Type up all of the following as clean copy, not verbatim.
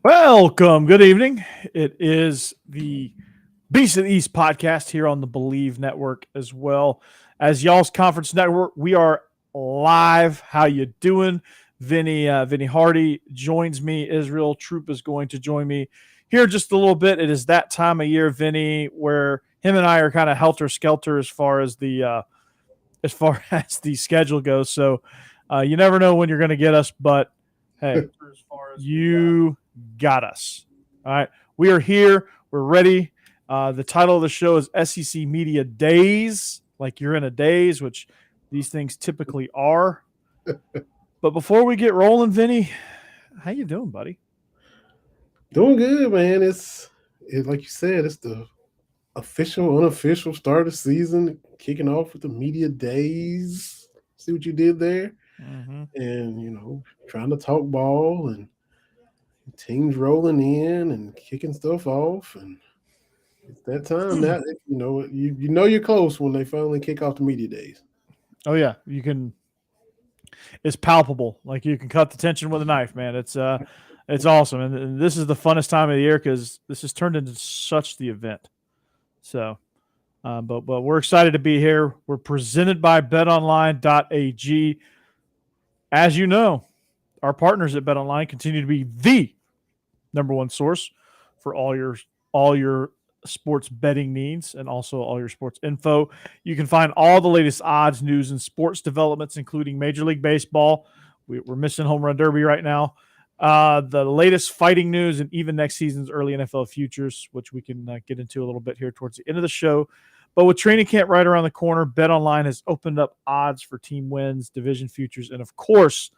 Welcome. Good evening. It is the Beast of the East podcast here on the Bleav Network, as well as y'all's conference network. We are live. How you doing? Vinny Hardy joins me. Israel Troupe is going to join me here just a little bit. It is that time of year, Vinny, where him and I are kind of helter skelter as far as the schedule goes. So you never know when you're going to get us, but hey, you got us. All right. We are here. We're ready. The title of the show is SEC Media Daze, like you're in a daze, which these things typically are. But before we get rolling, Vinny, how you doing, buddy? Doing good, man. It's like you said, it's the official, unofficial start of the season, kicking off with the media days. See what you did there? Mm-hmm. And, trying to talk ball and teams rolling in and kicking stuff off. And it's that time now. You know you're close when they finally kick off the media days. Oh yeah, you can. It's palpable. Like you can cut the tension with a knife, man. It's awesome, and this is the funnest time of the year because this has turned into such the event. So, but we're excited to be here. We're presented by Betonline.ag. As you know, our partners at BetOnline continue to be the number one source for all your sports betting needs and also all your sports info. You can find all the latest odds, news, and sports developments, including Major League Baseball. We're missing Home Run Derby right now. The latest fighting news and even next season's early NFL futures, which we can get into a little bit here towards the end of the show. But with training camp right around the corner, BetOnline has opened up odds for team wins, division futures, and of course,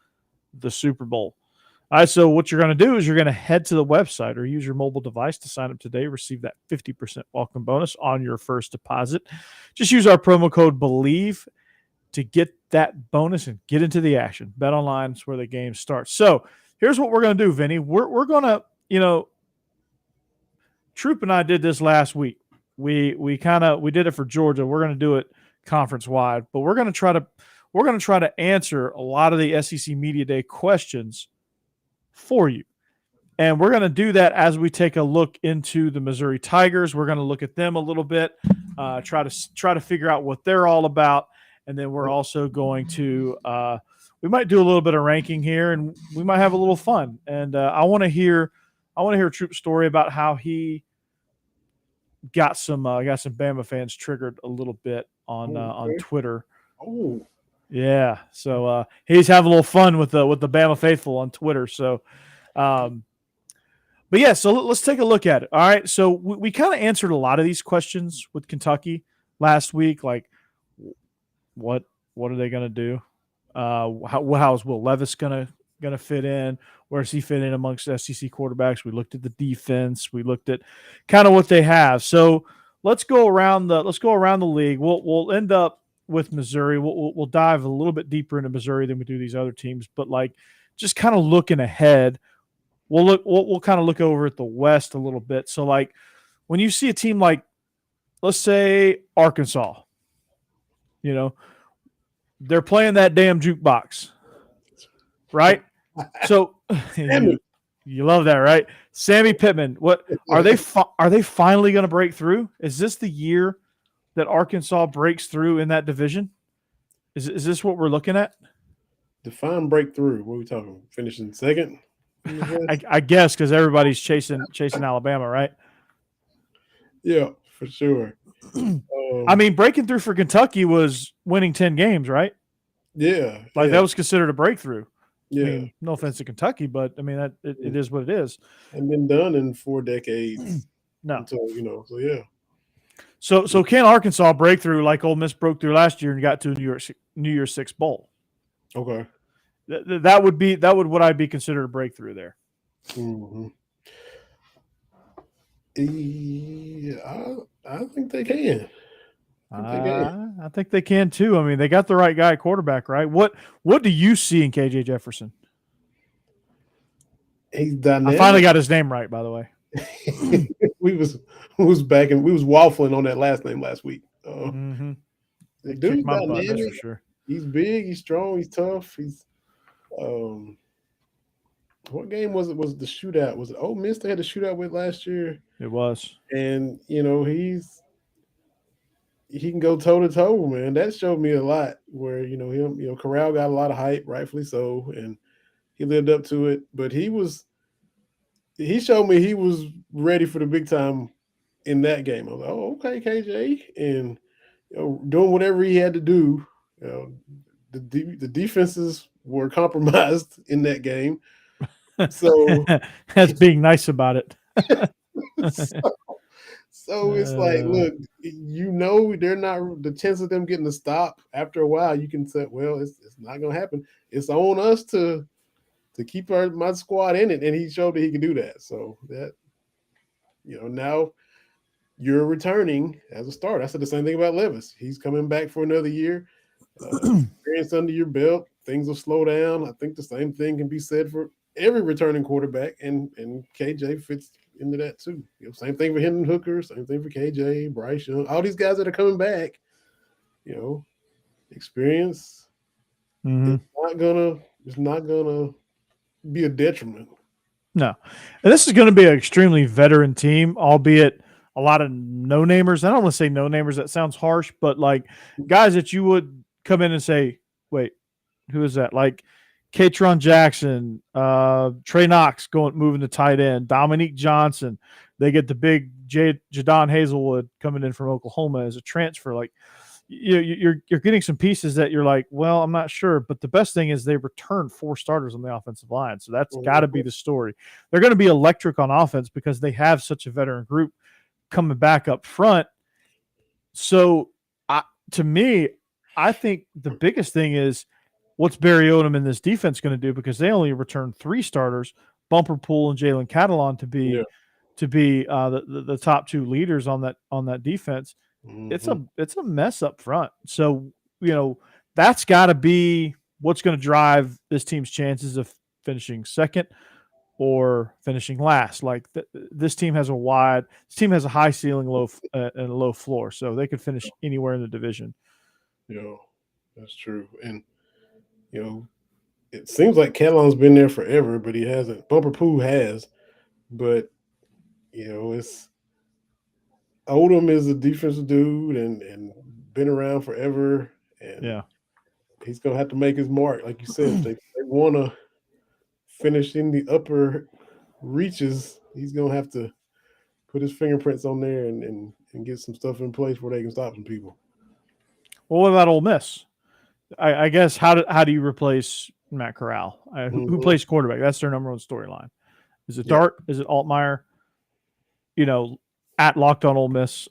the Super Bowl. All right, so what you're going to do is you're going to head to the website or use your mobile device to sign up today. Receive that 50% welcome bonus on your first deposit. Just use our promo code Bleav to get that bonus and get into the action. BetOnline is where the game starts. So here's what we're going to do, Vinny. We're going to, Troupe and I did this last week. We did it for Georgia. We're going to do it conference wide, but we're going to try to answer a lot of the SEC Media Day questions for you. And we're going to do that as we take a look into the Missouri Tigers. We're going to look at them a little bit, try to figure out what they're all about. And then we're also going to we might do a little bit of ranking here, and we might have a little fun. And I want to hear Troupe's story about how he got some Bama fans triggered a little bit on Twitter. Oh. Yeah, so he's having a little fun with the Bama faithful on Twitter. So, but yeah, so let's take a look at it. All right, so we kind of answered a lot of these questions with Kentucky last week, like what are they going to do? How is Will Levis going to fit in? Where does he fit in amongst SEC quarterbacks? We looked at the defense. We looked at kind of what they have. So let's go around the league. We'll end up with Missouri. We'll dive a little bit deeper into Missouri than we do these other teams, but like just kind of looking ahead, we'll kind of look over at the West a little bit. So like when you see a team like, let's say Arkansas, they're playing that damn jukebox, right? So you love that, right? Sammy Pittman. What are they? Are they finally going to break through? Is this the year that Arkansas breaks through in that division? Is this what we're looking at? Define breakthrough. What are we talking? Finishing second? I guess because everybody's chasing Alabama, right? Yeah, for sure. I mean, breaking through for Kentucky was winning 10 games, right? Yeah. That was considered a breakthrough. Yeah. I mean, no offense to Kentucky, but I mean it is what it is. And been done in 4 decades. No. Until, so yeah. So can Arkansas break through like Ole Miss broke through last year and got to a New Year's Six bowl? Okay. That would what I'd be considered a breakthrough there. Mm-hmm. Yeah, I think they can. I think they can too. I mean, they got the right guy at quarterback, right? What do you see in KJ Jefferson? He's dynamic. I finally got his name right, by the way. we was waffling on that last name last week. Dude's my butt, dynamic. that's for sure. He's big. He's strong. He's tough. He's what game was it? Was it the shootout? Was it Ole Miss they had the shootout with last year? It was. And he can go toe to toe, man. That showed me a lot. Where Corral got a lot of hype, rightfully so, and he lived up to it. But he showed me he was ready for the big time in that game. I was like, oh, okay, KJ, and doing whatever he had to do. You know, the defenses were compromised in that game, so That's being nice about it. so it's like, look, they're not, the chance of them getting to stop after a while. You can say, well, it's not going to happen. It's on us to keep my squad in it, and he showed that he can do that. So that now you're returning as a starter. I said the same thing about Levis. He's coming back for another year. Experience under your belt, things will slow down. I think the same thing can be said for every returning quarterback, and KJ fits into that too. Same thing for Hendon Hooker, same thing for KJ, Bryce Young, all these guys that are coming back. Experience. Mm-hmm. It's not gonna be a detriment. No, and this is going to be an extremely veteran team, albeit a lot of no-namers. I don't want to say no-namers. That sounds harsh, but like guys that you would come in and say, wait, who is that? Like Katron Jackson, Trey Knox moving to tight end, Dominique Johnson. They get the big Jadon Hazelwood coming in from Oklahoma as a transfer. Like you're getting some pieces that you're like, well, I'm not sure. But the best thing is they returned 4 starters on the offensive line. So that's got to be the story. They're going to be electric on offense because they have such a veteran group coming back up front. So to me, I think the biggest thing is what's Barry Odom and this defense going to do, because they only returned 3 starters, Bumper Pool and Jalen Catalon, to be the top 2 leaders on that defense. Mm-hmm. It's a mess up front. So, that's got to be what's going to drive this team's chances of finishing second or finishing last. Like this team has a high ceiling, and a low floor, so they could finish anywhere in the division. Yeah, that's true. And it seems like Catalon's been there forever, but he hasn't. Bumper Pool has, but it's Odom is a defensive dude and been around forever, and he's gonna have to make his mark, like you said. If they want to finish in the upper reaches, he's gonna have to put his fingerprints on there and get some stuff in place where they can stop some people. Well, what about Ole Miss? I guess how do you replace Matt Corral? Who plays quarterback? That's their number one storyline. Is it Dart? Is it Altmaier? At Locked On Ole Miss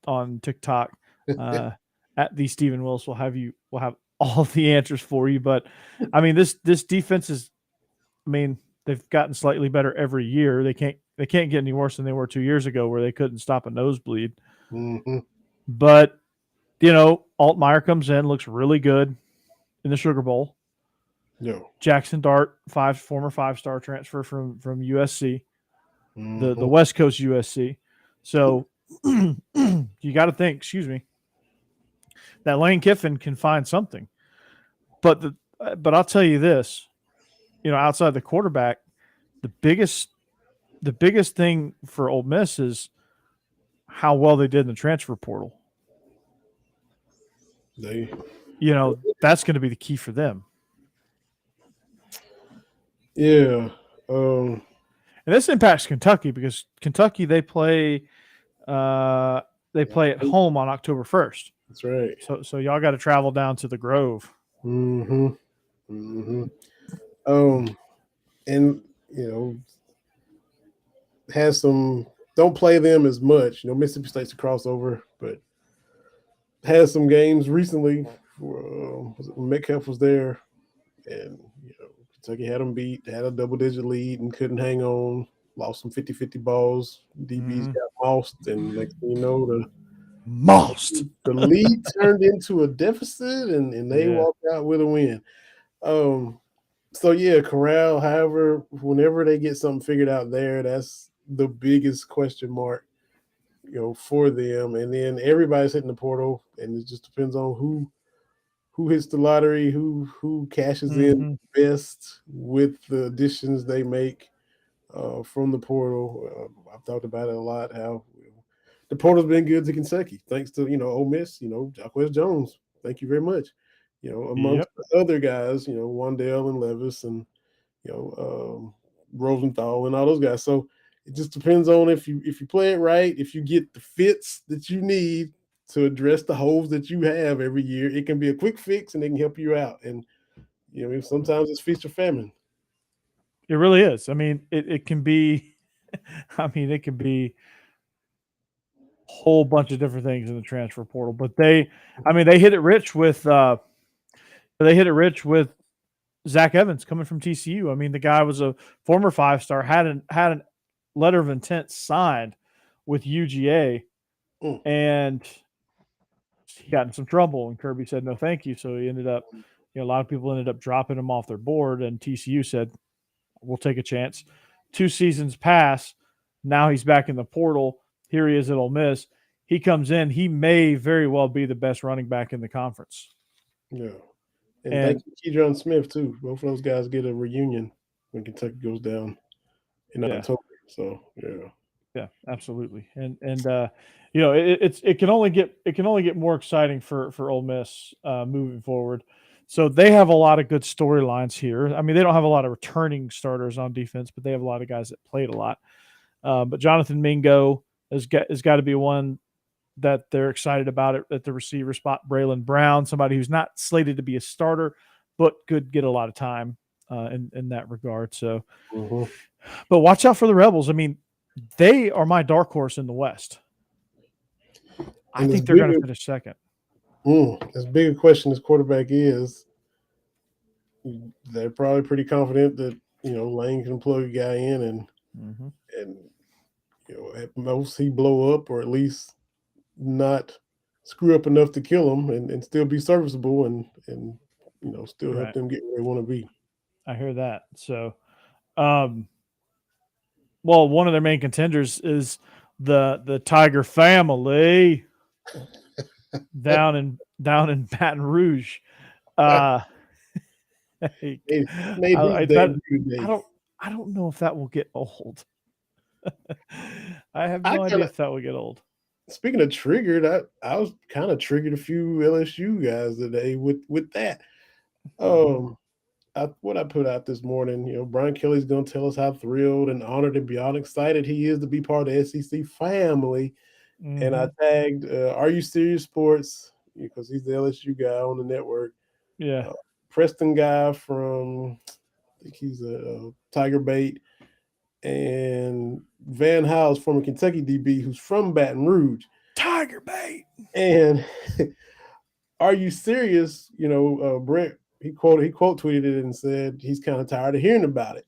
on TikTok, at the Stephen Willis will have all the answers for you. But I mean, this defense is, they've gotten slightly better every year. They can't get any worse than they were 2 years ago, where they couldn't stop a nosebleed. Mm-hmm. But Altmaier comes in, looks really good in the Sugar Bowl. No. Jackson Dart, former 5-star transfer from USC, the West Coast USC. So you got to think, excuse me, that Lane Kiffin can find something. But I'll tell you this, outside the quarterback, the biggest thing for Ole Miss is how well they did in the transfer portal. That's going to be the key for them. Yeah. And this impacts Kentucky, because Kentucky, they play at home on October 1st. That's right. So y'all got to travel down to the Grove. Mm-hmm. Mm-hmm. And has some, don't play them as much. Mississippi State's a crossover, but has some games recently when Metcalf was there, and Kentucky had them beat. They had a double-digit lead and couldn't hang on. Lost some 50-50 balls. DBs got mossed, and next thing you know, the lead turned into a deficit, and they walked out with a win. So Corral. However, whenever they get something figured out there, that's the biggest question mark, for them. And then everybody's hitting the portal, and it just depends on who who hits the lottery, who cashes in best with the additions they make from the portal. I've talked about it a lot. How the portal's been good to Kentucky, thanks to Ole Miss. Jacquez Jones. Thank you very much. Amongst the other guys, Wandale and Levis and Rosenthal and all those guys. So it just depends on if you play it right, if you get the fits that you need to address the holes that you have every year. It can be a quick fix and it can help you out. And sometimes it's feast or famine. It really is. I mean, it can be. I mean, it can be a whole bunch of different things in the transfer portal. But they hit it rich with. They hit it rich with Zach Evans coming from TCU. I mean, the guy was a former 5-star, had an letter of intent signed with UGA, and he got in some trouble. And Kirby said no, thank you. So he ended up, a lot of people ended up dropping him off their board, and TCU said, "We'll take a chance." 2 seasons pass. Now he's back in the portal. Here he is at Ole Miss. He comes in. He may very well be the best running back in the conference. Yeah. And thank you, Keydron Smith, too. Both of those guys get a reunion when Kentucky goes down in October. So, yeah. Yeah, absolutely. And it can only get more exciting for Ole Miss moving forward. So they have a lot of good storylines here. I mean, they don't have a lot of returning starters on defense, but they have a lot of guys that played a lot. But Jonathan Mingo has got to be one that they're excited about it at the receiver spot. Braylon Brown, somebody who's not slated to be a starter, but could get a lot of time in that regard. So, but watch out for the Rebels. I mean, they are my dark horse in the West. I think they're going to finish second. As big a question as quarterback is, they're probably pretty confident that Lane can plug a guy in and at most he blow up or at least not screw up enough to kill them and still be serviceable and still help them get where they want to be. I hear that. So, well, one of their main contenders is the Tiger family down in Baton Rouge. I don't know if that will get old. I have no idea if that will get old. Speaking of triggered, I was kind of triggered a few LSU guys today with that. What I put out this morning, Brian Kelly's going to tell us how thrilled and honored and beyond excited he is to be part of the SEC family. And I tagged, Are You Serious Sports? Because he's the LSU guy on the network. Yeah. Preston guy from, I think he's a Tiger Bait. And Van Howell's former Kentucky DB who's from Baton Rouge. Tiger Bait. And Are You Serious? Brent, he quote tweeted it and said he's kind of tired of hearing about it.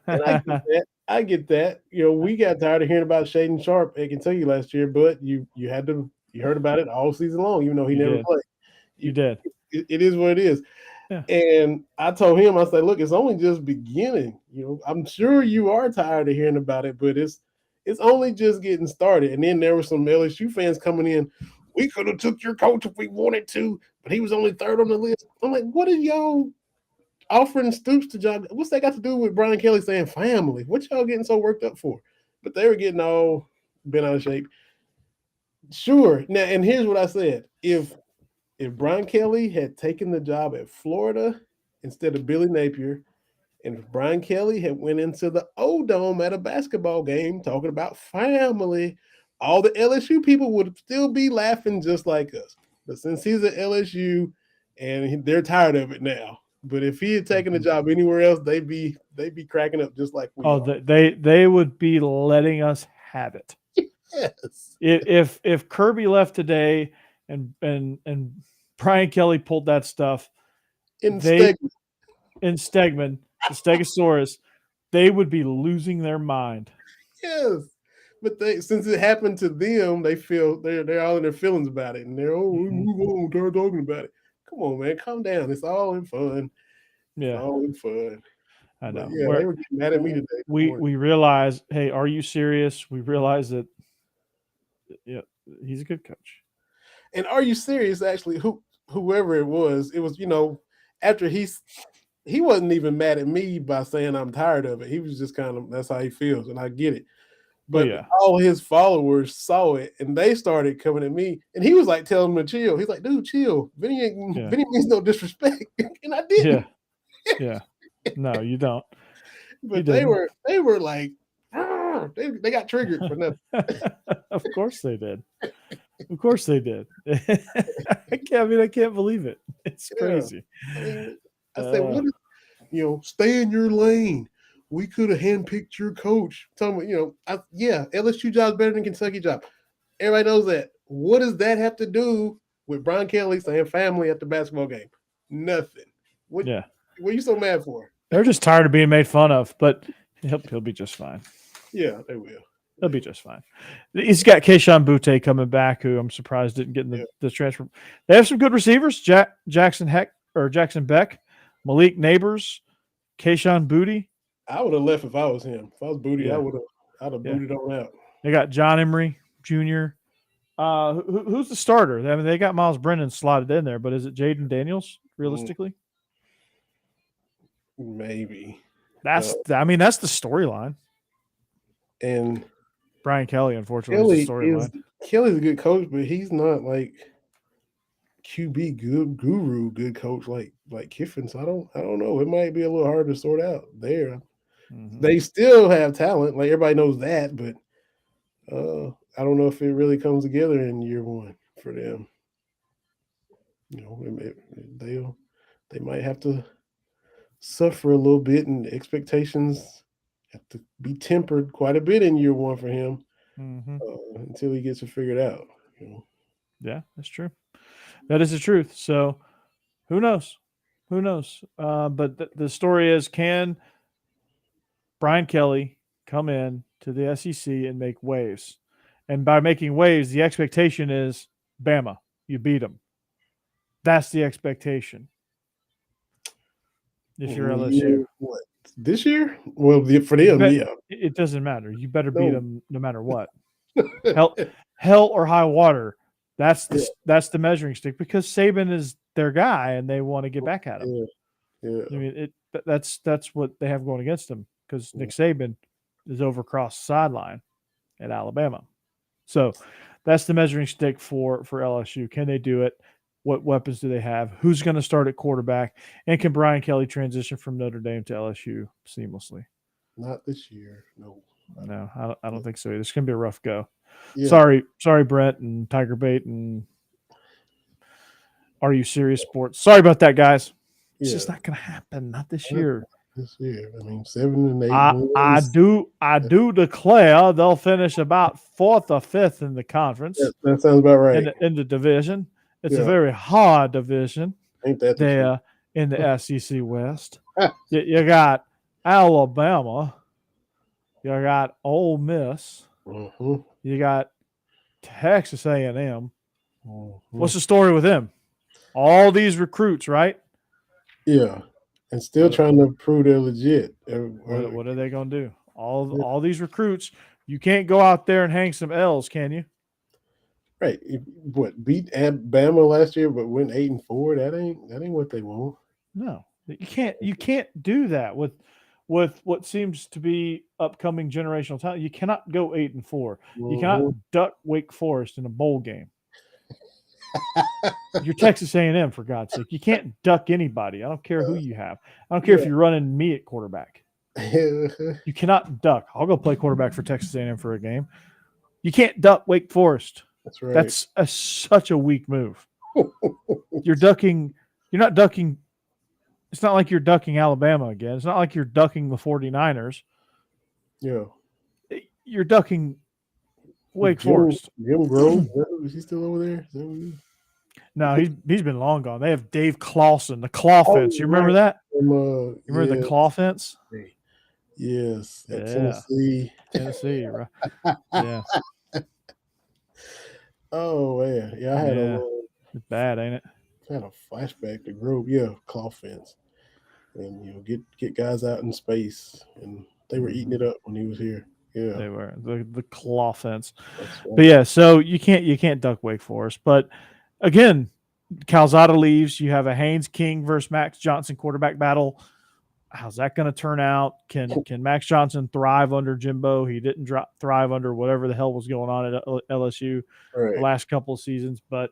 And I get that. We got tired of hearing about Shaden Sharp at Kentucky last year, but you heard about it all season long, even though he never played. You did. It is what it is. Yeah. And I told him, I said, look, it's only just beginning. I'm sure you are tired of hearing about it, but it's only just getting started. And then there were some LSU fans coming in. We could have took your coach if we wanted to, but he was only third on the list. I'm like, what are y'all offering Stoops to John? What's that got to do with Brian Kelly saying family? What y'all getting so worked up for? But they were getting all bent out of shape. Sure. Now, and here's what I said. If Brian Kelly had taken the job at Florida instead of Billy Napier, and if Brian Kelly had went into the O-Dome at a basketball game talking about family, all the LSU people would still be laughing just like us. But since he's at LSU and they're tired of it now. But if he had taken the job anywhere else, they'd be cracking up just like we are. They would be letting us have it. Yes. If Kirby left today and Brian Kelly pulled that stuff in Stegman, the Stegosaurus, they would be losing their mind. Yes. But since it happened to them, they feel they're all in their feelings about it, and they're move on, start talking about it. Come on, man, calm down. It's all in fun. Yeah, it's all in fun. I know. But yeah, they were getting mad at me today. We realize, hey, are you serious? We realize that, he's a good coach. And Are You Serious? Actually, whoever it was, after he wasn't even mad at me by saying I'm tired of it. He was just kind of, that's how he feels, and I get it. Oh, But yeah. all his followers saw it, and they started coming at me, and he was like telling them to chill. He's like, "Dude, chill. Vinny means no disrespect," and I didn't. Yeah. No, you don't. But they were like, they got triggered for nothing. Of course they did. Of course they did. I can't believe it. It's crazy. I mean, I said, what is, stay in your lane. We could have handpicked your coach. Talking about, LSU job's better than Kentucky job. Everybody knows that. What does that have to do with Brian Kelly saying family at the basketball game? Nothing. What are you so mad for? They're just tired of being made fun of, but he'll be just fine. Yeah, they will. He'll be just fine. He's got Keyshawn Butte coming back, who I'm surprised didn't get in the transfer. They have some good receivers: Jackson Beck, Malik Neighbors, Keyshawn Butte. I would have left if I was him. If I was Butte, I'd have booted on out. They got John Emery Jr. Who's the starter? I mean, they got Miles Brennan slotted in there, but is it Jaden Daniels realistically? Maybe. That's the storyline. And Brian Kelly, unfortunately, is the storyline. Kelly's a good coach, but he's not like QB good coach like Kiffin. So I don't know. It might be a little hard to sort out there. Mm-hmm. They still have talent, like everybody knows that, but I don't know if it really comes together in year one for them. They might have to suffer a little bit, and expectations have to be tempered quite a bit in year one for him until he gets it figured out. Yeah, that's true. That is the truth. So who knows? But the story is, can Brian Kelly come in to the SEC and make waves? And by making waves, the expectation is Bama. You beat them. That's the expectation. If you're LSU. What? This year? Well, for them, it doesn't matter. You better beat them no matter what. hell or high water. That's the measuring stick, because Saban is their guy and they want to get back at him. Yeah. I mean, that's what they have going against them, because Nick Saban is over across the sideline at Alabama. So that's the measuring stick for LSU. Can they do it? What weapons do they have? Who's going to start at quarterback? And can Brian Kelly transition from Notre Dame to LSU seamlessly? Not this year. No, I don't think so either. It's going to be a rough go. Yeah. Sorry, Brent and Tiger Bait and Are You Serious Sports. Sorry about that, guys. It's just not going to happen. Not this year. This year. I mean, 7 and 8. I do declare they'll finish about 4th or 5th in the conference. That sounds about right. In the division. It's a very hard division. Ain't that there in the SEC West? You got Alabama. You got Ole Miss. Mm-hmm. You got Texas A&M. Mm-hmm. What's the story with them? All these recruits, right? Yeah, and still trying to prove they're legit. What are they going to do? All these recruits. You can't go out there and hang some L's, can you? Right. What, beat Bama last year but went 8-4? That ain't what they want. No. You can't do that with what seems to be upcoming generational talent. You cannot go 8-4. Mm-hmm. You cannot duck Wake Forest in a bowl game. You're Texas A&M, for God's sake. You can't duck anybody. I don't care who you have. I don't care if you're running me at quarterback. You cannot duck. I'll go play quarterback for Texas A&M for a game. You can't duck Wake Forest. That's right. That's such a weak move. You're ducking. You're not ducking. It's not like you're ducking Alabama again. It's not like you're ducking the 49ers. Yeah. You're ducking Wake Forest. Jim Grove, is he still over there? No, he's been long gone. They have Dave Clawson, the claw fence. You remember that? You remember the claw fence? Yes. At Tennessee. Tennessee, right? Yeah. Oh man, yeah, I had it's bad, ain't it? Kind of flashback to Grove, yeah, claw fence, and get guys out in space, and they were eating it up when he was here. Yeah, they were the claw fence. Right. But yeah, so you can't duck Wake Forest. But again, Calzada leaves. You have a Haynes King versus Max Johnson quarterback battle. How's that going to turn out? Can Max Johnson thrive under Jimbo? He didn't thrive under whatever the hell was going on at LSU the last couple of seasons. But,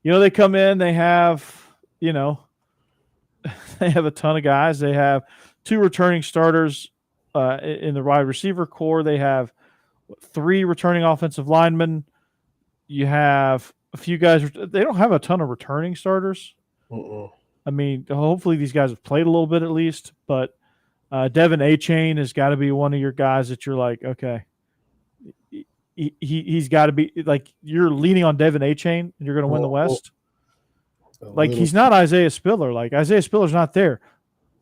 they come in, they have, they have a ton of guys. They have 2 returning starters in the wide receiver core. They have 3 returning offensive linemen. You have a few guys. They don't have a ton of returning starters. I mean, hopefully these guys have played a little bit at least, but Devin A-Chain has got to be one of your guys that you're like, okay, he's got to be like, you're leaning on Devin A-Chain and you're going to win the West. Like, he's not Isaiah Spiller. Like, Isaiah Spiller's not there.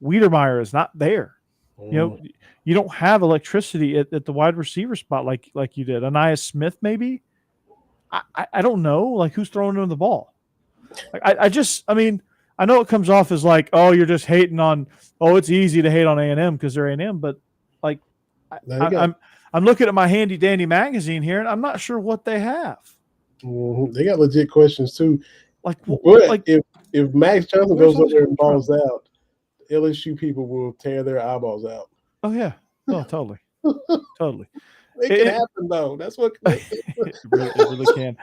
Wiedermeyer is not there. You don't have electricity at the wide receiver spot like you did. Anaya Smith, maybe. I don't know. Like, who's throwing him the ball? Like, I mean, I know it comes off as like, oh, you're just hating on. Oh, it's easy to hate on A&M because they're A&M, but like, I'm looking at my handy dandy magazine here, and I'm not sure what they have. They got legit questions too. Like if Max Johnson goes up there and balls out, LSU people will tear their eyeballs out. Oh yeah, totally, totally. It can happen though. That's what it really can.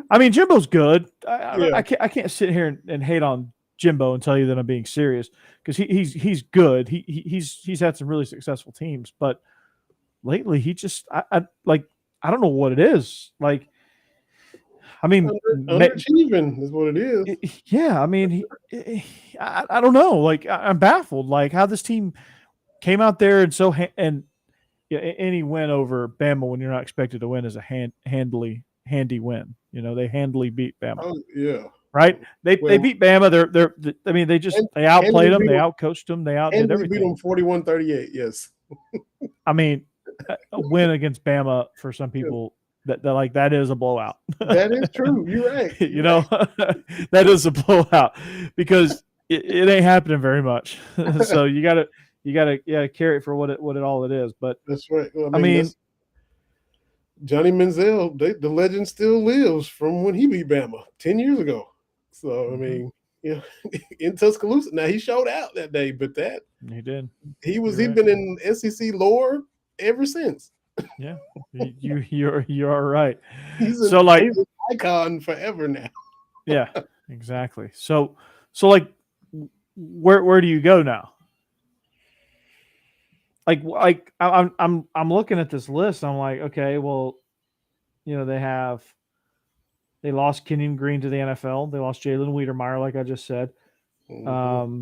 I mean, Jimbo's good. I can't sit here and hate on Jimbo and tell you that I'm being serious because he's good. He's had some really successful teams, but lately he just I don't know what it is. Like, I mean, underachieving is what it is. Yeah, I mean, I don't know. Like, I'm baffled. Like, how this team came out there and any win over Bama when you're not expected to win is a handy win. They handily beat Bama. Oh, yeah. Right? They beat Bama. They outplayed them. They outcoached them. They outdid everything. Beat them 41-38. Yes. I mean, a win against Bama for some people that is a blowout. That is true. You're right. That is a blowout because it ain't happening very much. So you gotta carry it for what it all it is. But that's right. Well, I mean Johnny Manziel, the legend still lives from when he beat Bama 10 years ago. So I mean, in Tuscaloosa. Now he showed out that day, but he did. He's been in SEC lore ever since. Yeah, you're right. He's an icon forever now. Yeah, exactly. So like, where do you go now? Like I'm looking at this list. I'm like, okay, well, they lost Kenyon Green to the NFL. They lost Jalen Wiedermeyer, like I just said. Mm-hmm.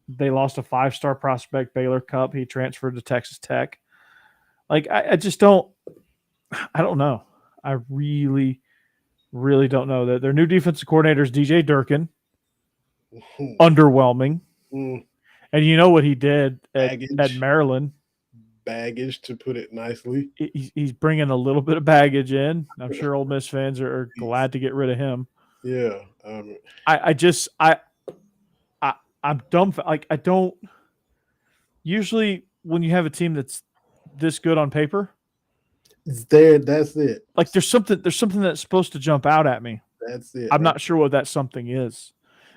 They lost a 5-star prospect, Baylor Cup. He transferred to Texas Tech. Like, I just don't know. I really, really don't know. That their new defensive coordinator is DJ Durkin. Underwhelming. And you know what he did at Maryland? Baggage, to put it nicely. He's bringing a little bit of baggage in. I'm sure Ole Miss fans are glad to get rid of him. Yeah. I'm dumb. Like, I don't. Usually, when you have a team that's this good on paper, it's there. That's it. Like, there's something that's supposed to jump out at me. That's it. I'm not sure what that something is.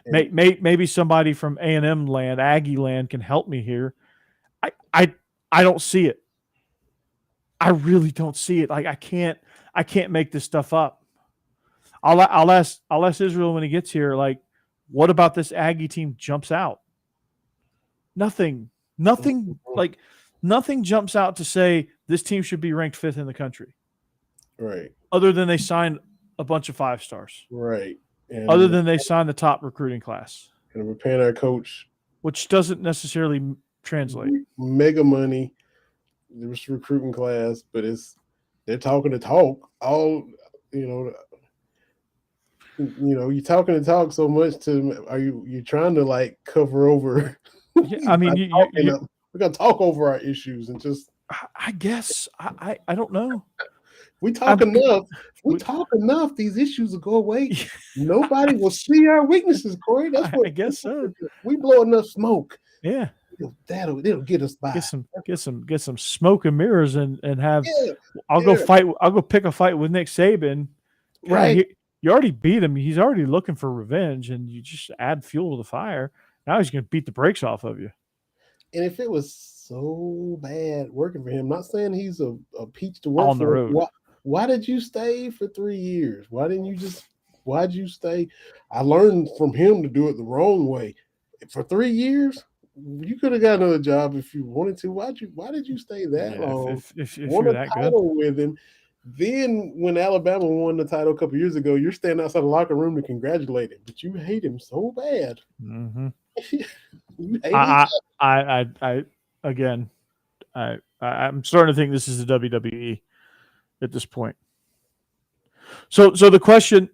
Maybe somebody from A&M land, Aggie land, can help me here. I don't see it. I really don't see it. Like, I can't make this stuff up. I'll ask Israel when he gets here. Like, what about this Aggie team jumps out? Nothing. Like, nothing jumps out to say this team should be ranked 5th in the country. Right. Other than they signed a bunch of 5-stars. Right. And other than they signed the top recruiting class. And we're paying our coach. Which doesn't necessarily translate. Mega money. This recruiting class, but they're talking to talk. You're talking to talk so much you're trying to like cover over. Yeah, I mean, we're gonna talk over our issues and just. I guess I don't know. We talk enough. We talk enough. These issues will go away. Nobody will see our weaknesses, Corey. That's what I guess so. We blow enough smoke. Yeah, it'll get us by. Get some smoke and mirrors and have. Yeah, I'll go fight. I'll go pick a fight with Nick Saban. Right. You already beat him. He's already looking for revenge, and you just add fuel to the fire. Now he's going to beat the brakes off of you. And if it was so bad working for him, not saying he's a peach to work On the for, road. why did you stay for 3 years? Why'd you stay? I learned from him to do it the wrong way. For 3 years, you could have got another job if you wanted to. Why did you stay that long? If Won you're a that good. title with him. Then when Alabama won the title a couple years ago, you're standing outside the locker room to congratulate him, but you hate him so bad. Mm-hmm. You hate I'm starting to think this is the WWE at this point. So the question,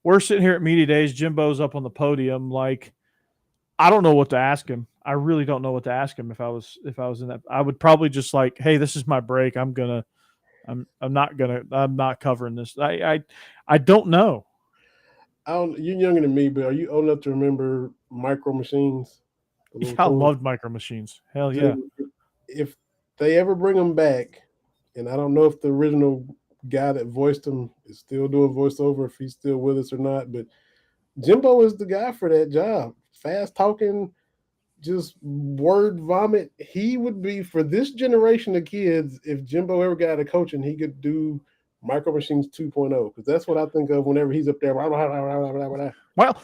we're sitting here at Media Days, Jimbo's up on the podium, like, I don't know what to ask him. I really don't know what to ask him if I was in that. I would probably just like, hey, this is my break. I'm not covering this. I don't know. You're younger than me, but are you old enough to remember Micro Machines? Yeah, I loved Micro Machines. Hell yeah. If they ever bring them back, and I don't know if the original guy that voiced him is still doing voiceover, if he's still with us or not, but Jimbo is the guy for that job. Fast talking, just word vomit. He would be, for this generation of kids, if Jimbo ever got a coaching, he could do Micro Machines 2.0, because that's what I think of whenever he's up there. Well,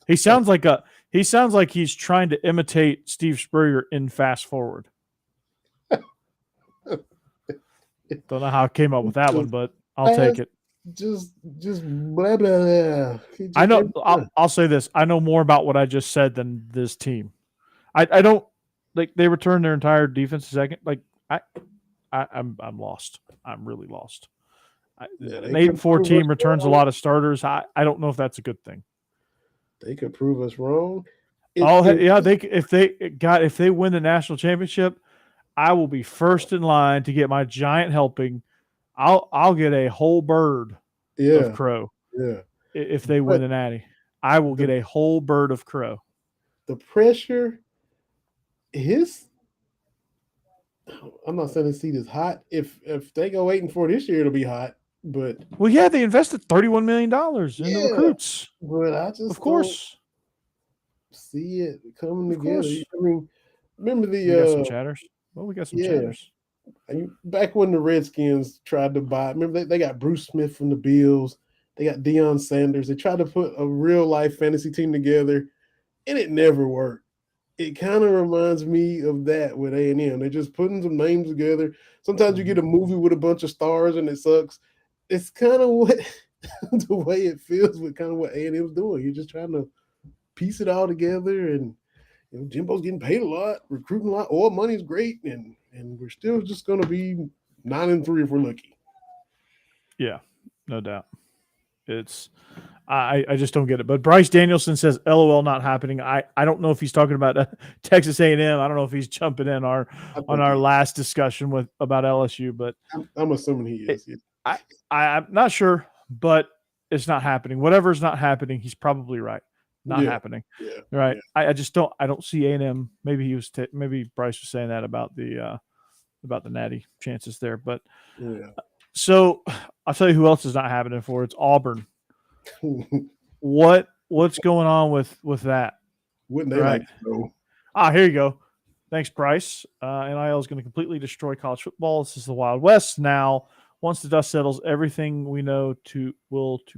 he sounds like he's trying to imitate Steve Spurrier in Fast Forward. Don't know how I came up with that one, but I'll take it. Just blah blah. I know. I'll say this. I know more about what I just said than this team. I don't like. They returned their entire defense second. Like I'm lost. I'm really lost. An 8-4 team returns a lot of starters. I don't know if that's a good thing. They could prove us wrong. If they win the national championship, I will be first in line to get my giant helping. I'll get a whole bird of crow. Yeah. If they win the natty, I will get a whole bird of crow. The pressure I'm not saying the seat is hot. If they go 8-4 this year, it'll be hot. But they invested $31 million in the recruits. But I just of course see it coming together. I mean, remember we got some chatters. Well, we got some chatters. Back when the Redskins tried to buy, remember they got Bruce Smith from the Bills. They got Deion Sanders. They tried to put a real life fantasy team together, and it never worked. It kind of reminds me of that with A&M. They're just putting some names together. Sometimes you get a movie with a bunch of stars and it sucks. It's kind of what the way it feels with kind of what A&M's doing. You're just trying to piece it all together, and Jimbo's getting paid a lot, recruiting a lot, all money's great, and we're still just going to be 9-3 if we're lucky. Yeah, no doubt. It's I just don't get it. But Bryce Danielson says, "LOL, not happening." I don't know if he's talking about Texas A&M. I don't know if he's jumping in on our last discussion about LSU, but I'm assuming he is. I'm not sure, but it's not happening. Whatever's not happening, he's probably right. Not happening. Yeah. Right. Yeah. I just don't. I don't see A&M. Maybe he was. Maybe Bryce was saying that about the natty chances there. But so I'll tell you who else is not happening for. It's Auburn. What's going on with that? Wouldn't they like to know? Here you go. Thanks, Bryce. NIL is going to completely destroy college football. This is the Wild West now. Once the dust settles, everything we know to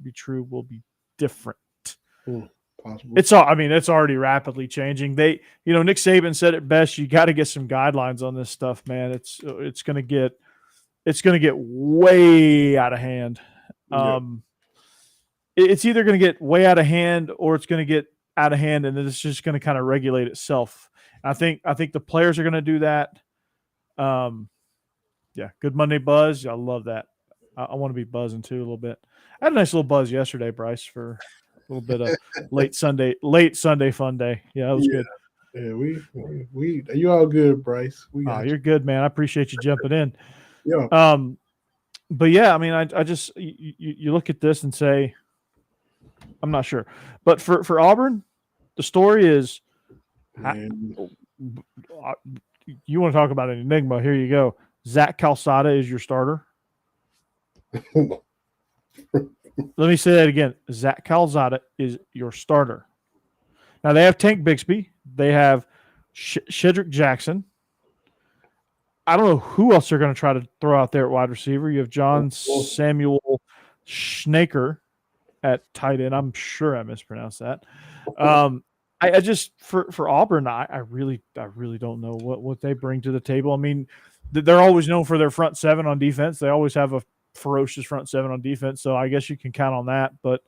be true will be different. Possible. It's already rapidly changing. Nick Saban said it best. You got to get some guidelines on this stuff, man. It's going to get way out of hand. It's either going to get way out of hand or it's going to get out of hand, and then it's just going to kind of regulate itself. I think the players are going to do that. Good Monday buzz. I love that. I want to be buzzing too a little bit. I had a nice little buzz yesterday, Bryce, for a little bit of late Sunday fun day. Yeah, that was good. Yeah, we you all good, Bryce? You're good, man. I appreciate you jumping in. Yeah. But yeah, I mean, I just you look at this and say, I'm not sure. But for Auburn, the story is, you want to talk about an enigma? Here you go. Zach Calzada is your starter. Let me say that again. Zach Calzada is your starter. Now they have Tank Bixby. They have Shedrick Jackson. I don't know who else they're going to try to throw out there at wide receiver. You have John Samuel Schnaker at tight end. I'm sure I mispronounced that. I just for Auburn, I really don't know what they bring to the table. I mean, they're always known for their front seven on defense. They always have a ferocious front seven on defense, so I guess you can count on that. But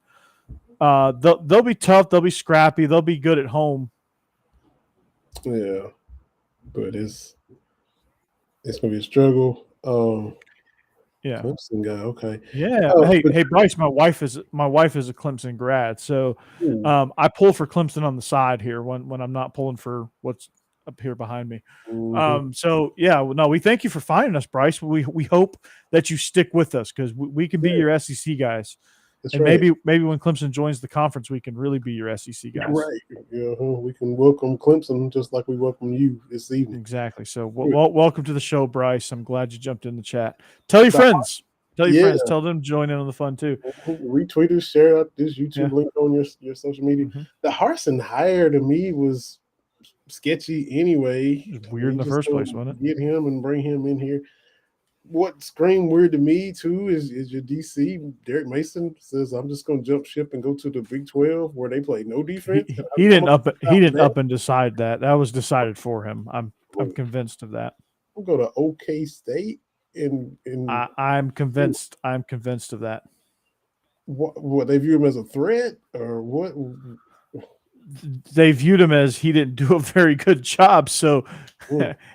they'll be tough. They'll be scrappy. They'll be good at home. Yeah, but it's gonna be a struggle. Yeah, Clemson guy. Okay. Yeah. Hey, Bryce. My wife is a Clemson grad, so I pull for Clemson on the side here when I'm not pulling for what's up here behind me. So yeah, no, we thank you for finding us, Bryce. We hope that you stick with us because we can be your SEC guys. That's and right. maybe when Clemson joins the conference, we can really be your SEC guys. Right. Yeah, we can welcome Clemson just like we welcome you this evening. Exactly. So welcome to the show, Bryce. I'm glad you jumped in the chat. Tell your friends. Tell your friends. Tell them to join in on the fun too. Retweet us, share out this YouTube link on your social media. The Harsin hire to me was sketchy anyway. It was weird in the first place, wasn't it? Get him and bring him in here. What screamed weird to me too is your DC Derek Mason says I'm just going to jump ship and go to the Big 12 where they play no defense. He didn't up and decide that. That was decided for him. I'm convinced of that. We'll go to OK State I'm convinced of that. What they view him as a threat or what? They viewed him as he didn't do a very good job. So,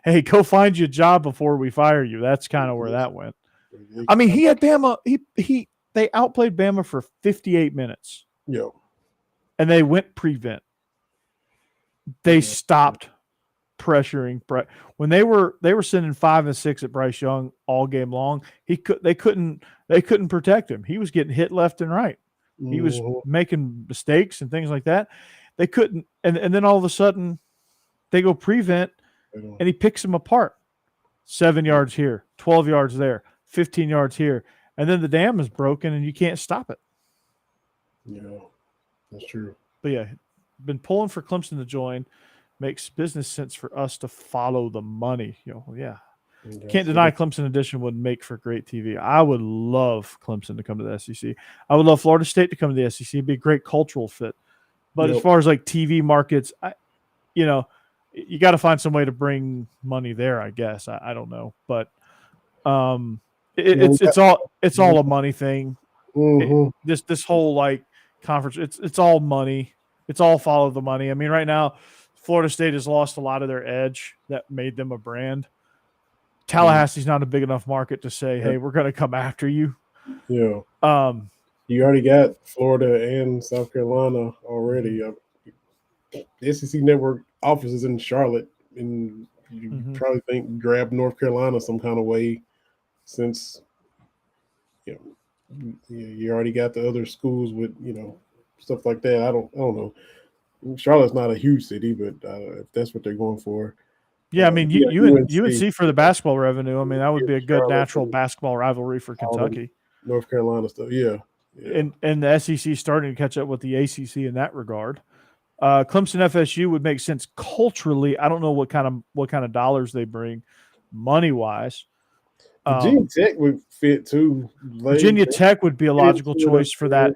hey, go find you a job before we fire you. That's kind of where that went. I mean, he had Bama. They outplayed Bama for 58 minutes. Yeah, and they went prevent. They stopped pressuring when they were sending 5 and 6 at Bryce Young all game long. They couldn't protect him. He was getting hit left and right. He was making mistakes and things like that. They couldn't, and then all of a sudden, they go prevent, and he picks them apart. 7 yards here, 12 yards there, 15 yards here, and then the dam is broken, and you can't stop it. Yeah, that's true. But yeah, been pulling for Clemson to join. Makes business sense for us to follow the money. Can't deny Clemson Edition would make for great TV. I would love Clemson to come to the SEC. I would love Florida State to come to the SEC. It'd be a great cultural fit. But as far as like TV markets, you got to find some way to bring money there, I guess. I don't know. But it's all a money thing. This whole like conference, it's all money. It's all follow the money. I mean, right now, Florida State has lost a lot of their edge that made them a brand. Tallahassee's not a big enough market to say, hey, we're going to come after you. Yeah. You already got Florida and South Carolina already. The SEC Network office is in Charlotte, and you probably think grab North Carolina some kind of way since you already got the other schools with stuff like that. I don't know. Charlotte's not a huge city, but if that's what they're going for. Yeah, I mean, UNC for the basketball revenue. I mean, that would be a good Charlotte natural basketball rivalry for Kentucky. North Carolina stuff, yeah. And the SEC starting to catch up with the ACC in that regard. Clemson FSU would make sense culturally. I don't know what kind of dollars they bring, money wise. Virginia Tech would fit too. Virginia Tech would be a logical choice for that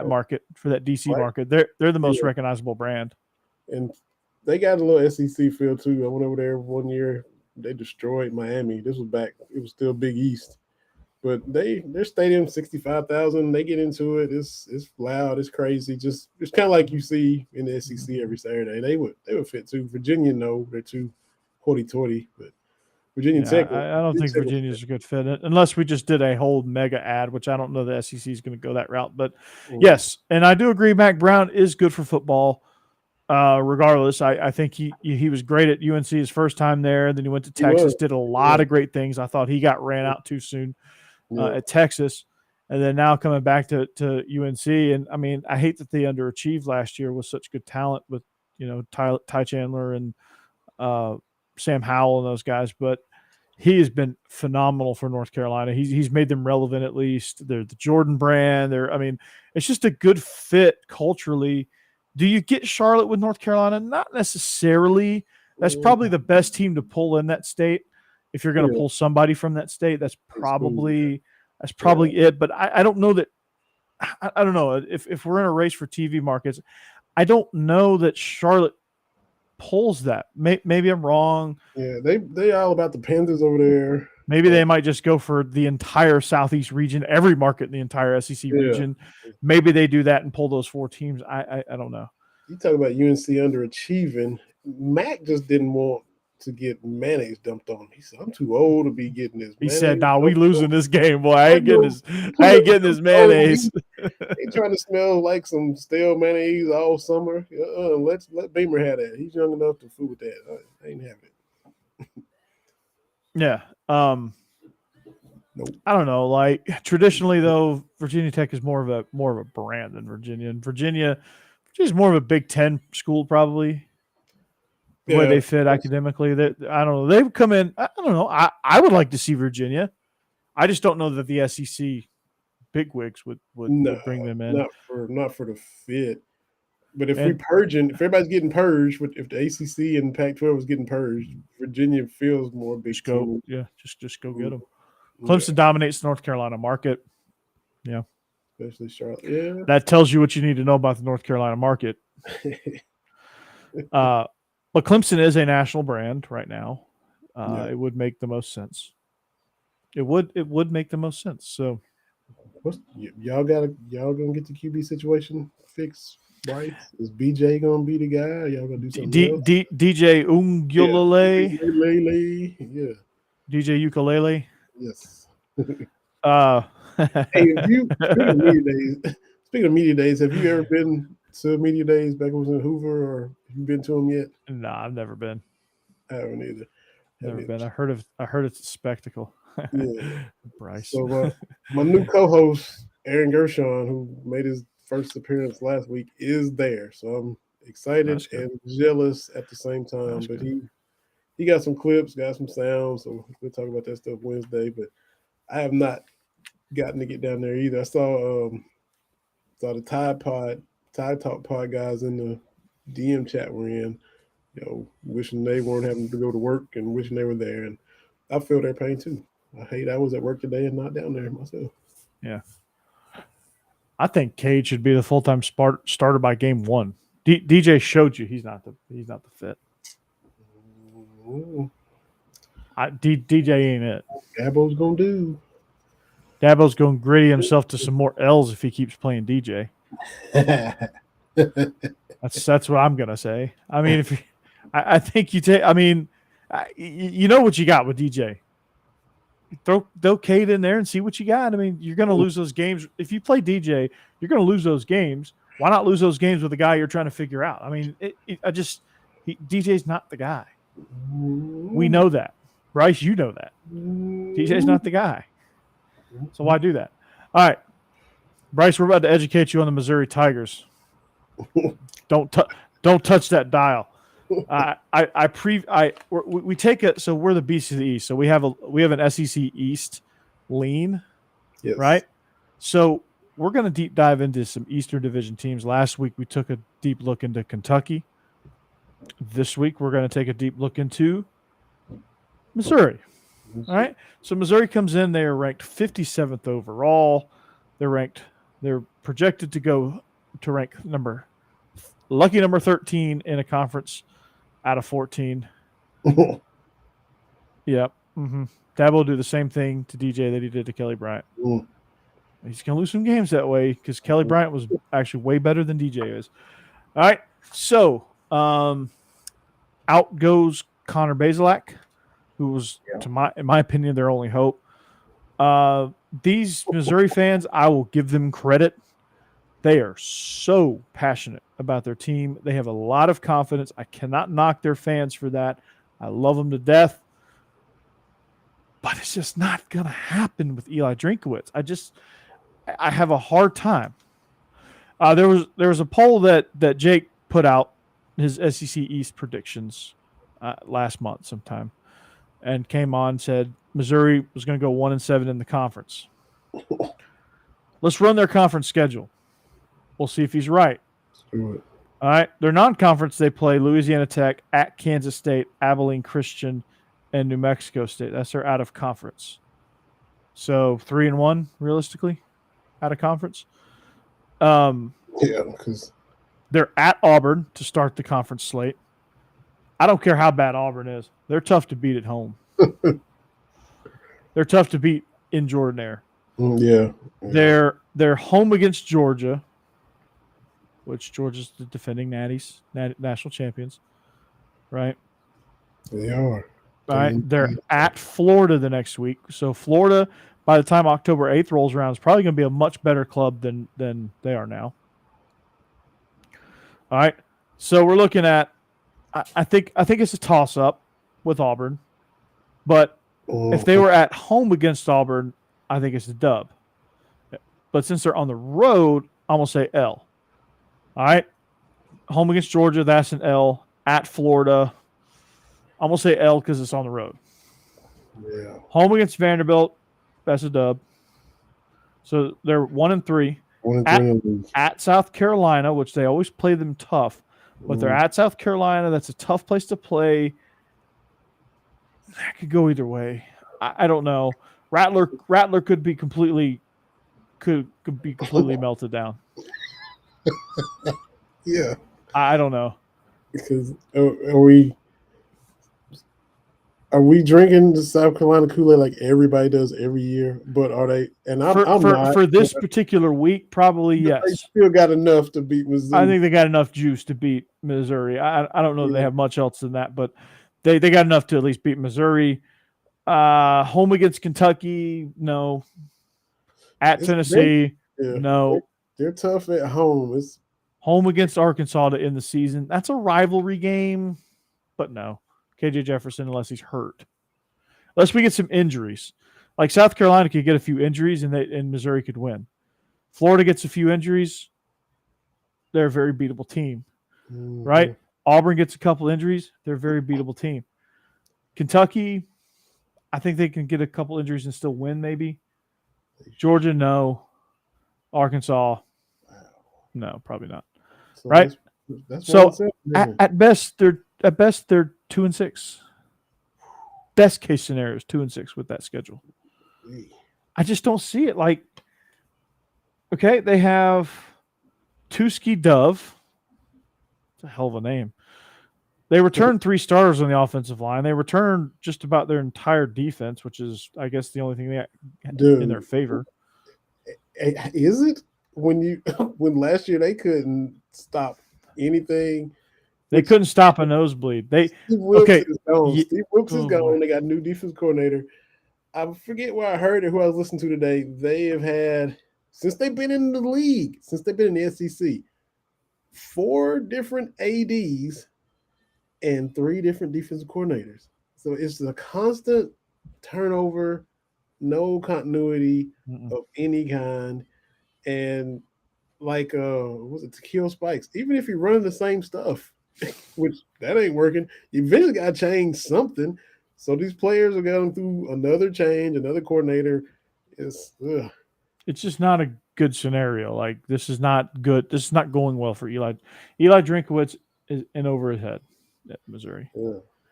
market, for that DC market. They're the most recognizable brand. And they got a little SEC feel too. I went over there one year. They destroyed Miami. This was back. It was still Big East. But their stadium 65,000. They get into it. It's loud. It's crazy. It's kind of like you see in the SEC every Saturday. They would fit too. Virginia, no, they're too hoity-toity. But Virginia Tech. I don't think Virginia's a good fit unless we just did a whole mega ad, which I don't know the SEC is going to go that route. But yes, and I do agree. Mac Brown is good for football. Regardless, I think he was great at UNC his first time there. Then he went to Texas, did a lot of great things. I thought he got ran out too soon. At Texas, and then now coming back to UNC. And I mean, I hate that they underachieved last year with such good talent with Ty Chandler and Sam Howell and those guys. But he has been phenomenal for North Carolina. He's made them relevant at least. They're the Jordan brand. It's just a good fit culturally. Do you get Charlotte with North Carolina? Not necessarily. That's probably the best team to pull in that state. If you're going to pull somebody from that state, that's probably it. But I don't know that. I don't know if we're in a race for TV markets. I don't know that Charlotte pulls that. Maybe I'm wrong. Yeah, they all about the Panthers over there. Maybe they might just go for the entire Southeast region, every market in the entire SEC region. Maybe they do that and pull those 4 teams. I don't know. You talk about UNC underachieving. Mac just didn't want to get mayonnaise dumped on him. He said, "I'm too old to be getting this." He said, "Nah, we losing this game, boy. I ain't getting this mayonnaise." He trying to smell like some stale mayonnaise all summer. Let Beamer have that. He's young enough to fool with that. I ain't having it. Yeah. Nope. I don't know. Like traditionally, though, Virginia Tech is more of a brand than Virginia, and Virginia's more of a Big Ten school, probably. The way they fit academically, I don't know. They've come in. I don't know. I would like to see Virginia. I just don't know that the SEC bigwigs would bring them in. Not for the fit. But if everybody's getting purged, if the ACC and Pac-12 was getting purged, Virginia feels more big. Just go get them. Clemson dominates the North Carolina market. Yeah, especially Charlotte. Yeah, that tells you what you need to know about the North Carolina market. But Clemson is a national brand right now. It would make the most sense. It would make the most sense. So, y'all gonna get the QB situation fixed, right? Is BJ gonna be the guy? Y'all gonna do something else? DJ Ungulele? Yeah. DJ Ukulele? Yes. Hey, speaking of media days, have you ever been to media days back when it was in Hoover, or have you been to them yet? No, I've never been. I haven't either. Never been. I heard it's a spectacle. Yeah. Bryce. So my new co-host, Aaron Gershon, who made his first appearance last week, is there. So I'm excited and jealous at the same time. That's but good. He got some clips, got some sounds, so we'll talk about that stuff Wednesday. But I have not gotten to get down there either. I saw the Tide Talk Pod guys in the DM chat we're in, wishing they weren't having to go to work and wishing they were there. And I feel their pain too. I hate I was at work today and not down there myself. Yeah. I think Cade should be the full-time starter by game 1. DJ showed you he's not the fit. DJ ain't it. Dabo's gonna do. Dabo's gonna gritty himself to some more L's if he keeps playing DJ. That's what I'm gonna say. I mean, I think you take. I mean, you know what you got with DJ. Throw Cade in there and see what you got. I mean, you're gonna lose those games if you play DJ. You're gonna lose those games. Why not lose those games with the guy you're trying to figure out? I mean, DJ's not the guy. We know that. Bryce, you know that. DJ's not the guy. So why do that? All right. Bryce, we're about to educate you on the Missouri Tigers. Don't touch that dial. We take it. So we're the beast of the East. So we have an SEC East lean, yes. Right? So we're going to deep dive into some Eastern Division teams. Last week we took a deep look into Kentucky. This week we're going to take a deep look into Missouri. All right. So Missouri comes in. They are ranked 57th overall. They're projected to go to rank lucky number 13 in a conference out of 14. Yep. Mm-hmm. Dabo will do the same thing to DJ that he did to Kelly Bryant. He's going to lose some games that way because Kelly Bryant was actually way better than DJ is. All right. So out goes Connor Bazelak, who was, in my opinion, their only hope. These Missouri fans, I will give them credit. They are so passionate about their team. They have a lot of confidence. I cannot knock their fans for that. I love them to death. But it's just not going to happen with Eli Drinkowitz. I have a hard time. There was a poll that Jake put out, his SEC East predictions last month sometime. and came on and said Missouri was going to go 1-7 in the conference. Let's run their conference schedule. We'll see if he's right. Do it. All right. Their non-conference, they play Louisiana Tech, at Kansas State, Abilene Christian, and New Mexico State. That's their out of conference. So 3-1 realistically out of conference. Yeah, because They're at Auburn to start the conference slate. I don't care how bad Auburn is. They're tough to beat at home. They're tough to beat in Jordan-Hare. Yeah. They're home against Georgia, which Georgia's the defending national champions, right? They are. All right. They're at Florida the next week. So Florida, by the time October 8th rolls around, is probably going to be a much better club than they are now. All right. So we're looking at I think it's a toss-up with Auburn. But if they were at home against Auburn, I think it's a dub. But since they're on the road, I'm going to say L. All right. Home against Georgia, that's an L. At Florida, I'm going to say L because it's on the road. Yeah. Home against Vanderbilt, that's a dub. So they're 1-3. 1-3. At South Carolina, which they always play them tough, but they're at South Carolina. That's a tough place to play. That could go either way. I don't know. Rattler could be completely melted down. Yeah. I don't know. Because are we drinking the South Carolina Kool-Aid like everybody does every year? But are they? And I'm not. For this particular week, probably yes. They still got enough to beat Missouri. I think they got enough juice to beat Missouri. I don't know that they have much else than that, but they got enough to at least beat Missouri. Home against Kentucky, no. At Tennessee, no. They're tough at home. It's home against Arkansas to end the season. That's a rivalry game, but no. KJ Jefferson, unless he's hurt. Unless we get some injuries. Like South Carolina could get a few injuries and Missouri could win. Florida gets a few injuries. They're a very beatable team. Right? Auburn gets a couple injuries. They're a very beatable team. Kentucky, I think they can get a couple injuries and still win maybe. Georgia, no. Arkansas, no, probably not. So right? That's so at best they're 2-6. Best case scenario is 2-6 with that schedule. I just don't see it. Like, okay, they have Tuski Dove. It's a hell of a name. They returned 3 starters on the offensive line. They returned just about their entire defense, which is, I guess, the only thing they had in their favor. Is it when last year they couldn't stop anything? They couldn't stop a nosebleed. Steve Wilkes is gone. Steve Wilkes is gone. They got a new defense coordinator. I forget where I heard it, who I was listening to today. They have had, since they've been in the league, since they've been in the SEC, 4 different ADs and 3 different defensive coordinators. So it's a constant turnover, no continuity of any kind. And like, was it Tequila Spikes? Even if you're running the same stuff, which that ain't working, you eventually got to change something. So these players are going through another change, another coordinator. It's just not a good scenario. Like, this is not good. This is not going well for Eli. Eli Drinkowitz is in over his head at Missouri.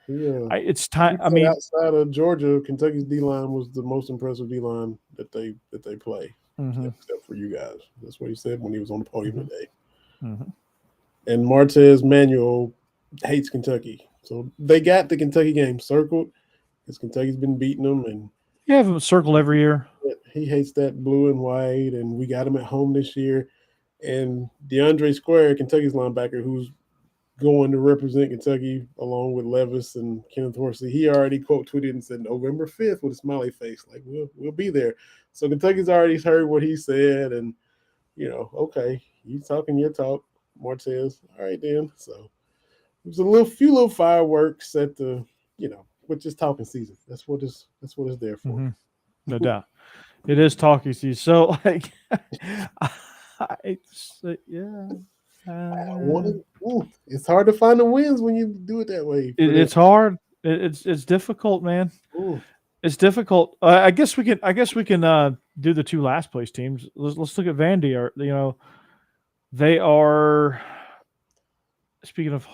It's time. I mean, outside of Georgia, Kentucky's D-line was the most impressive D-line that they play, except for you guys. That's what he said when he was on the podium today. And Martez Manuel hates Kentucky. So they got the Kentucky game circled because Kentucky's been beating them. And you have them circled every year. He hates that blue and white, and we got him at home this year. And DeAndre Square, Kentucky's linebacker, who's going to represent Kentucky along with Levis and Kenneth Horsey, he already quote tweeted and said November 5th with a smiley face, like we'll be there. So Kentucky's already heard what he said, and okay, you talking your talk, Martez. All right then. So it was a few little fireworks at the, with just talking season. That's what it's there for. No doubt. It is talking season. So like it's hard to find the wins when you do it that way. It's hard. It's difficult, man. Ooh. It's difficult. I guess we can do the two last place teams. Let's look at Vandy. They are, speaking of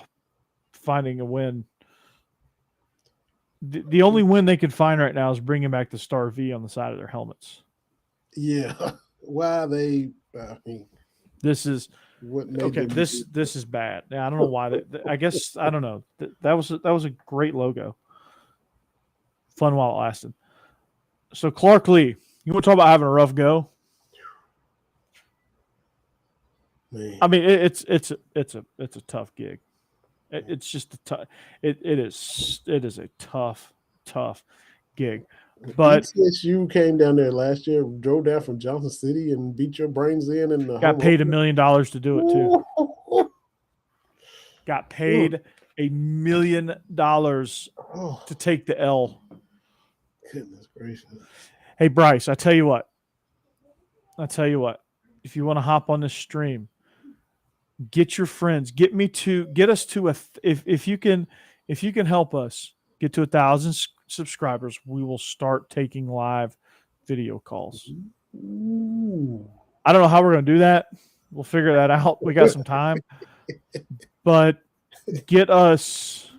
finding a win, the only win they could find right now is bringing back the Star V on the side of their helmets. Yeah. Why they? I mean, This is what made okay. them This is bad. I don't know why. I guess I don't know. That was a great logo. Fun while it lasted. So Clark Lee, you want to talk about having a rough go? Man. I mean, it's a tough gig. It's just a tough. It is a tough gig. But ETSU came down there last year, drove down from Johnson City, and beat your brains in the got paid $1 million to do it too. Got paid $1 million to take the L. Goodness gracious! Hey Bryce, I tell you what. If you want to hop on this stream, get your friends. Get us to if you can help us get to 1,000 subscribers, we will start taking live video calls. Ooh. I don't know how we're going to do that. We'll figure that out. We got some time, but get us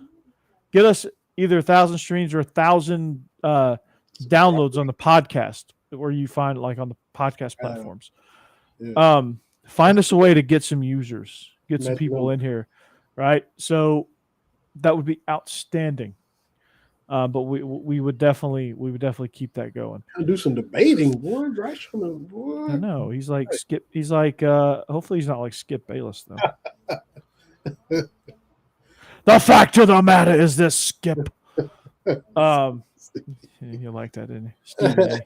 either 1,000 streams or 1,000 downloads on the podcast where you find like on the podcast platforms. Yeah. Find us a way to get some users, get some people in here, right? So that would be outstanding. But we would definitely keep that going. Do some debating, boy. Boy. I know he's like Skip. He's like hopefully he's not like Skip Bayless though. The fact of the matter is this, Skip. You like that, didn't you? Stephen A.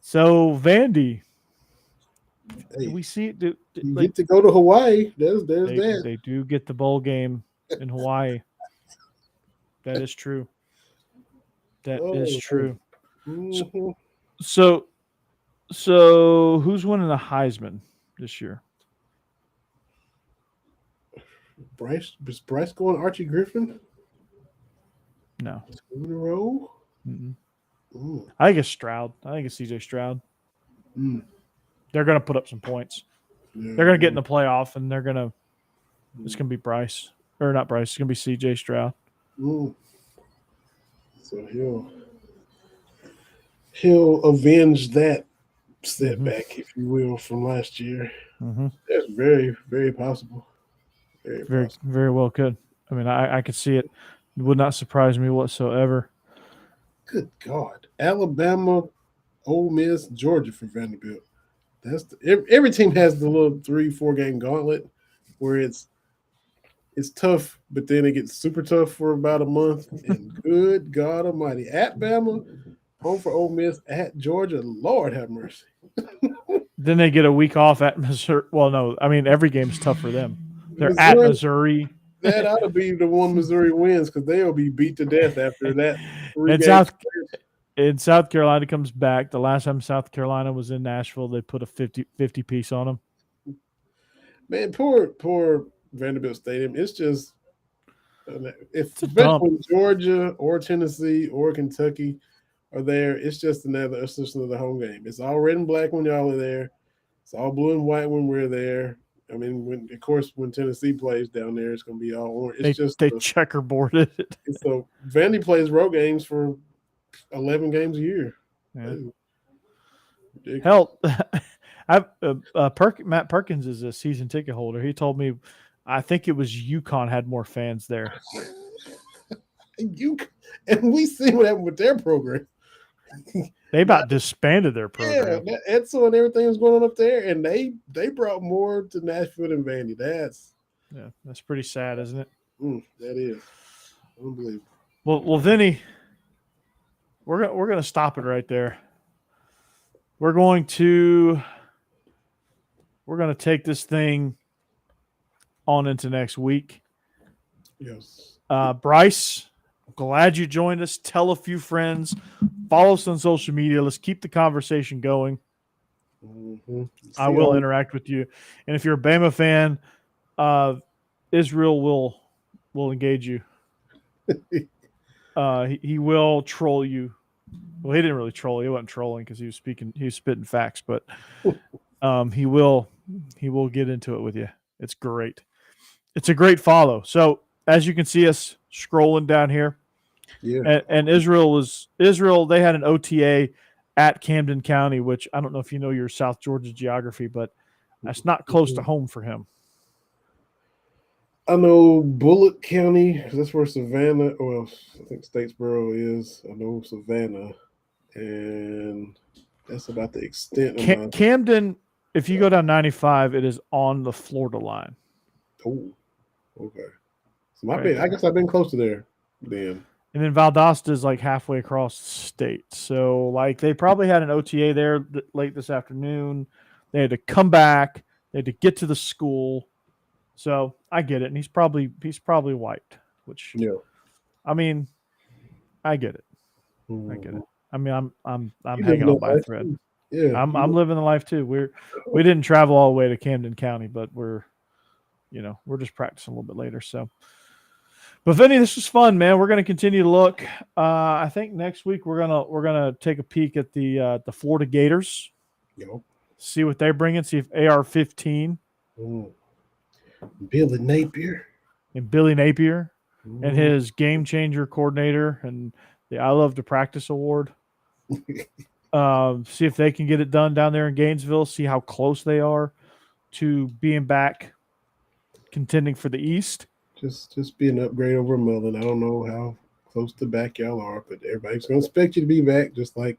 So Vandy. Hey, we see you get to go to Hawaii. There's that. They do get the bowl game in Hawaii. That is true. That is true. Mm-hmm. So who's winning the Heisman this year? Bryce? Is Bryce going Archie Griffin? No. 2 in a row? I think it's Stroud. I think it's CJ Stroud. They're going to put up some points. Yeah, they're going to get in the playoff, and they're going to – it's going to be Bryce. Or not Bryce. It's going to be CJ Stroud. So he'll avenge that setback, if you will, from last year. That's very, very possible. Very well could. I mean, I could see it. It would not surprise me whatsoever. Good God. Alabama, Ole Miss, Georgia for Vanderbilt. Every team has the little 3-4 game gauntlet where it's tough, but then it gets super tough for about a month. And good God Almighty, at Bama, home for Ole Miss, at Georgia, Lord have mercy. Then they get a week off at Missouri. Well, no, I mean every game's tough for them. They're at Missouri. That ought to be the one Missouri wins because they'll be beat to death after that. And South Carolina comes back. The last time South Carolina was in Nashville, they put a 50 piece on them. Man, poor Vanderbilt Stadium. It's just especially when Georgia or Tennessee or Kentucky are there, it's just another home game. It's all red and black when y'all are there. It's all blue and white when we're there. I mean, when Tennessee plays down there, it's going to be all orange. They checkerboarded it. So Vandy plays road games for 11 games a year. Yeah. Hell, Matt Perkins is a season ticket holder. He told me, I think it was UConn had more fans there. And we see what happened with their program. They about disbanded their program. Yeah, Edsel and everything was going on up there, and they brought more to Nashville than Vandy. That's pretty sad, isn't it? That is unbelievable. Well, Vinny, we're gonna stop it right there. We're going to take this thing on into next week. Yes, Bryce. Glad you joined us. Tell a few friends. Follow us on social media. Let's keep the conversation going. I will interact with you. And if you're a Bama fan, Israel will engage you. he will troll you. Well, he didn't really troll. He wasn't trolling because he was spitting facts, but he will get into it with you. It's great. It's a great follow. So as you can see us scrolling down here, and Israel, they had an OTA at Camden County, which I don't know if you know your South Georgia geography, but that's not close to home for him. I know Bullitt County, because that's where Savannah, well, I think Statesboro is. I know Savannah, and that's about the extent of Camden, if you go down 95, it is on the Florida line. Oh, okay. So I guess I've been close to there then. And then Valdosta is like halfway across the state. So, like, they probably had an OTA there late this afternoon. They had to come back. They had to get to the school. So I get it, and he's probably white, which I mean, I get it. I get it. I mean, I'm hanging on by a thread. Yeah, I'm living the life too. We didn't travel all the way to Camden County, but we're just practicing a little bit later. So, but Vinny, this was fun, man. We're gonna continue to look. I think next week we're gonna take a peek at the Florida Gators. See what they're bringing. See if AR-15. Billy Napier and his game changer coordinator and the I Love to Practice award. See if they can get it done down there in Gainesville. See how close they are to being back contending for the East. Just be an upgrade over Mullen. I don't know how close to back y'all are, but everybody's going to expect you to be back, just like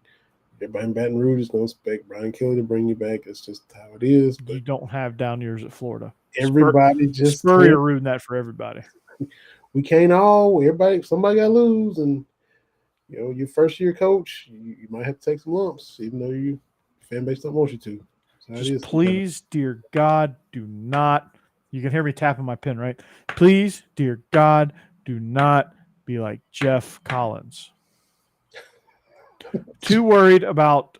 everybody in Baton Rouge is going to expect Brian Kelly to bring you back. It's just how it is. But you don't have down years at Florida. Everybody Spurrier ruined that for everybody. We can't somebody got to lose, and your first year coach, you might have to take some lumps, even though your fan base don't want you to. Just please, dear God, do not. You can hear me tapping my pen, right? Please, dear God, do not be like Jeff Collins. Too worried about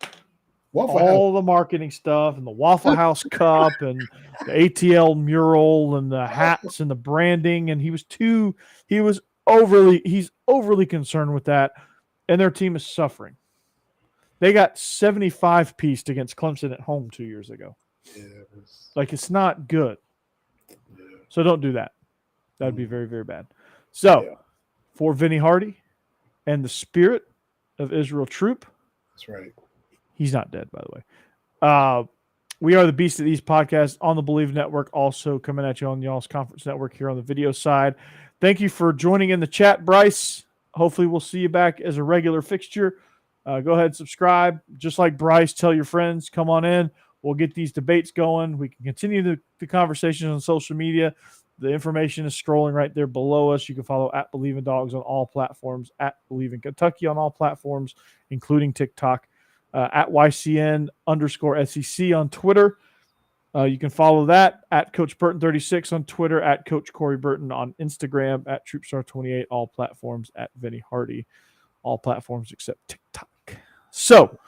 the marketing stuff and the Waffle House Cup and the ATL mural and the hats and the branding, and he's overly concerned with that, and their team is suffering. They got 75-pieced against Clemson at home 2 years ago. It's not good. So don't do that. That would be very, very bad. So for Vinny Hardy and the spirit of Israel Troupe. That's right. He's not dead, by the way. We are the Beast of These podcasts on the Bleav Network, also coming at you on y'all's conference network here on the video side. Thank you for joining in the chat, Bryce. Hopefully we'll see you back as a regular fixture. Go ahead and subscribe. Just like Bryce, tell your friends, come on in. We'll get these debates going. We can continue the conversations on social media. The information is scrolling right there below us. You can follow at Bleav Dawgs on all platforms, at Bleav in Kentucky on all platforms, including TikTok, at YCN_SEC on Twitter. You can follow that at Coach Burton 36 on Twitter, at Coach Corey Burton on Instagram, at TroopStar28, all platforms, at Vinny Hardy, all platforms except TikTok. So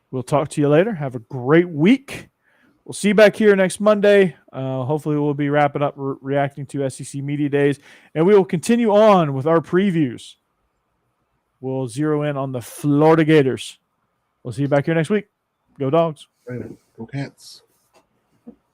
we'll talk to you later. Have a great week. We'll see you back here next Monday. Hopefully we'll be wrapping up reacting to SEC Media Days, and we will continue on with our previews. We'll zero in on the Florida Gators. We'll see you back here next week. Go Dogs. Go Cats.